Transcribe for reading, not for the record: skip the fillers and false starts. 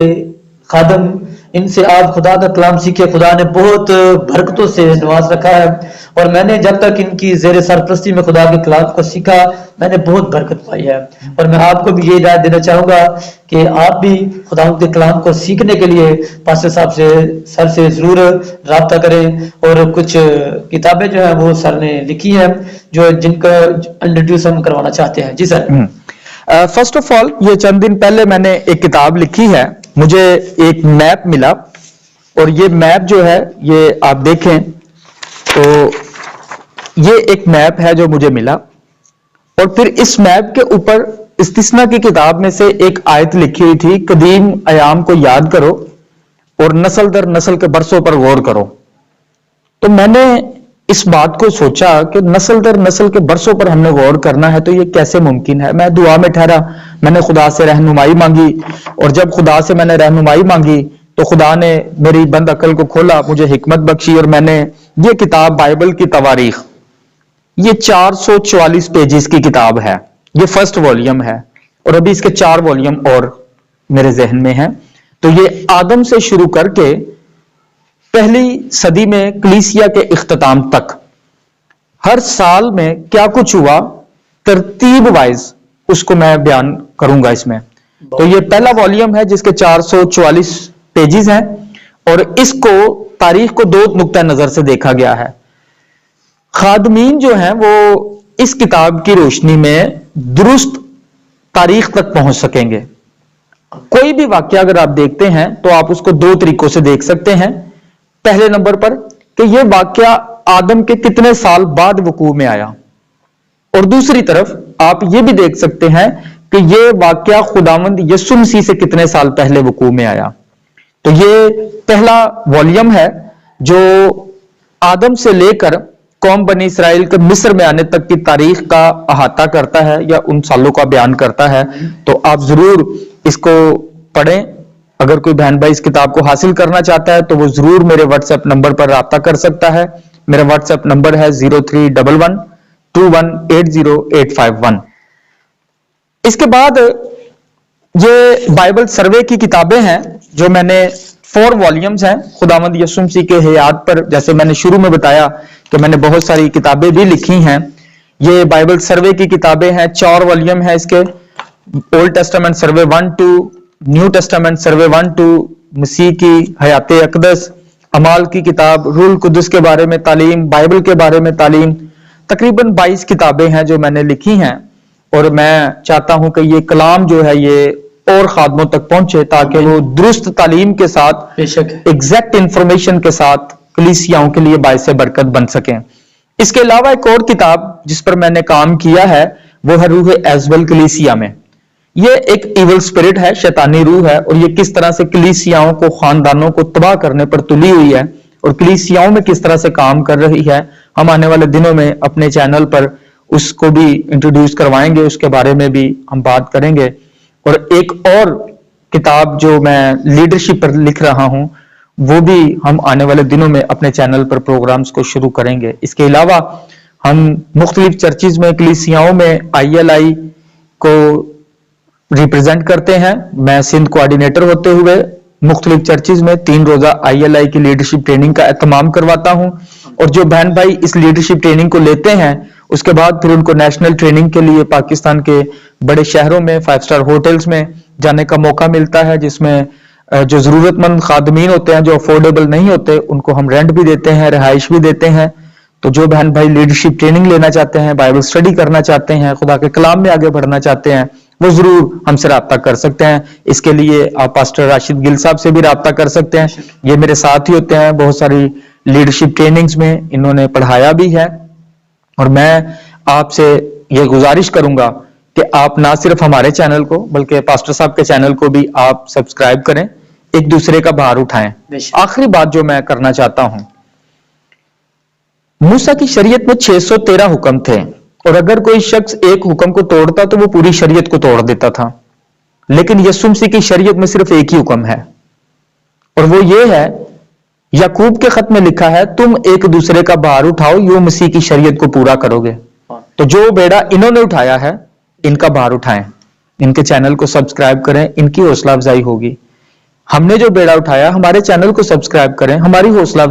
खादम, इनसे आप खुदा का कलाम सीखे। खुदा ने बहुत बरकतों से नवाज रखा है और मैंने जब तक इनकी जेर सरपरस्ती में खुदा के कलाम को सीखा मैंने बहुत बरकत पाई है। और मैं आपको भी ये हिदायत देना चाहूँगा कि आप भी खुदा के कलाम को सीखने के लिए पास्टर साहब से सर से ज़रूर रब्ता करें। और कुछ किताबें जो है वो सर ने लिखी हैं जो जिनका इंट्रोड्यूस हम करवाना चाहते हैं। जी सर। फर्स्ट ऑफ ऑल, ये चंद दिन पहले मैंने एक किताब लिखी है, मुझे एक मैप मिला और ये मैप जो है ये आप देखें तो ये एक मैप है जो मुझे मिला और फिर इस मैप के ऊपर इस्तिस्ना की किताब में से एक आयत लिखी हुई थी, कदीम अयाम को याद करो और नस्ल दर नस्ल के बरसों पर गौर करो। तो मैंने इस बात को सोचा कि नस्ल दर नस्ल के बरसों पर हमने गौर करना है तो ये कैसे मुमकिन है। मैं दुआ में ठहरा, मैंने खुदा से रहनुमाई मांगी और जब खुदा से मैंने रहनुमाई मांगी तो खुदा ने मेरी बंद अकल को खोला, मुझे हिकमत बख्शी और मैंने ये किताब बाइबल की तवारीख, ये 444 पेजेस की किताब है, ये फर्स्ट वॉल्यूम है और अभी इसके 4 वॉल्यूम और मेरे जहन में है। तो ये आदम से शुरू करके पहली सदी में कलीसिया के इख्तिताम तक हर साल में क्या कुछ हुआ तरतीब वाइज उसको मैं बयान करूंगा इसमें। तो ये पहला वॉल्यूम है जिसके 444 पेजेस हैं और इसको तारीख को 2 नुक्ता नजर से देखा गया है। खादमीन जो हैं वो इस किताब की रोशनी में दुरुस्त तारीख तक पहुंच सकेंगे। कोई भी वाक्य अगर आप देखते हैं तो आप उसको 2 तरीकों से देख सकते हैं। पहले नंबर पर कि यह वाक्य आदम के कितने साल बाद वकू में आया और दूसरी तरफ आप यह भी देख सकते हैं कि यह वाक्य खुदावंद यीशु मसीह से कितने साल पहले वकू में आया। तो ये पहला वॉल्यूम है जो आदम से लेकर कौम बनी इसराइल के मिस्र में आने तक की तारीख का अहाता करता है या उन सालों का बयान करता है। तो आप जरूर इसको पढ़ें। अगर कोई बहन भाई इस किताब को हासिल करना चाहता है तो वो जरूर मेरे व्हाट्सएप नंबर पर राब्ता कर सकता है। मेरा व्हाट्सएप नंबर है 0311218081। इसके बाद ये बाइबल सर्वे की किताबें हैं जो मैंने 4 वॉल्यूम्स हैं खुदावंद यीशु मसीह के हयात पर। जैसे मैंने शुरू में बताया कि मैंने बहुत सारी किताबें भी लिखी हैं। ये बाइबल सर्वे की किताबें हैं, 4 वॉल्यूम है इसके। ओल्ड टेस्टामेंट सर्वे 1-2, न्यू टेस्टामेंट सर्वे 1-2, मसीह की हयात अकदस, अमाल की किताब, रूल कुदस के बारे में तालीम, बाइबल के बारे में तालीम। तकरीबन 22 किताबें हैं जो मैंने लिखी हैं और मैं चाहता हूं कि ये कलाम जो है ये और खादमों तक पहुंचे ताकि वो दुरुस्त तालीम के साथ, एग्जैक्ट इंफॉर्मेशन के साथ कलीसियाओं के लिए बाइस बरकत बन सकें। इसके अलावा एक और किताब जिस पर मैंने काम किया है वो है रूह एज़बल कलीसिया में। ये एक इवल स्पिरिट है, शैतानी रूह है और ये किस तरह से कलीसियाओं को, खानदानों को तबाह करने पर तुली हुई है और कलीसियाओं में किस तरह से काम कर रही है। हम आने वाले दिनों में अपने चैनल पर उसको भी इंट्रोड्यूस करवाएंगे, उसके बारे में भी हम बात करेंगे। और एक और किताब जो मैं लीडरशिप पर लिख रहा हूं वो भी हम आने वाले दिनों में अपने चैनल पर प्रोग्राम्स को शुरू करेंगे। इसके अलावा हम मुख्तलिफ चर्चिज में, कलीसियाओं में ILI को रिप्रेजेंट करते हैं। मैं सिंध कोऑर्डिनेटर होते हुए मुख्तलिफ चर्चिज में 3 रोजा ILI की लीडरशिप ट्रेनिंग का एहतमाम करवाता हूं और जो बहन भाई इस लीडरशिप ट्रेनिंग को लेते हैं उसके बाद फिर उनको नेशनल ट्रेनिंग के लिए पाकिस्तान के बड़े शहरों में 5 स्टार होटल्स में जाने का मौका मिलता है, जिसमें जो जरूरतमंद खादमीन होते हैं, जो अफोर्डेबल नहीं होते, उनको हम रेंट भी देते हैं, रिहाइश भी देते हैं। तो जो बहन भाई लीडरशिप ट्रेनिंग लेना चाहते हैं, बाइबल स्टडी करना चाहते हैं, खुदा के कलाम में आगे बढ़ना चाहते हैं, वो जरूर हमसे राब्ता कर सकते हैं। इसके लिए आप पास्टर राशिद गिल साहब से भी राब्ता कर सकते हैं। ये मेरे साथ ही होते हैं, बहुत सारी लीडरशिप ट्रेनिंग्स में इन्होंने पढ़ाया भी है। और मैं आपसे ये गुजारिश करूंगा कि आप ना सिर्फ हमारे चैनल को बल्कि पास्टर साहब के चैनल को भी आप सब्सक्राइब करें, एक दूसरे का भार उठाएं। आखिरी बात जो मैं करना चाहता हूं, मूसा की शरीयत में 613 हुक्म थे और अगर कोई शख्स एक हुक्म को तोड़ता तो वो पूरी शरीयत को तोड़ देता था। लेकिन यीशु मसीह की शरीयत में सिर्फ एक ही हुक्म है और वो ये है, याकूब के खत में लिखा है, तुम एक दूसरे का भार उठाओ, यूं मसीह की शरीयत को पूरा करोगे। तो जो बेड़ा इन्होंने उठाया है इनका भार उठाएं, इनके चैनल को सब्सक्राइब करें, इनकी हौसला अफजाई होगी। ہم نے جو بیڑا اٹھایا، ہمارے چینل کو سبسکرائب کریں، ہماری حوصلہ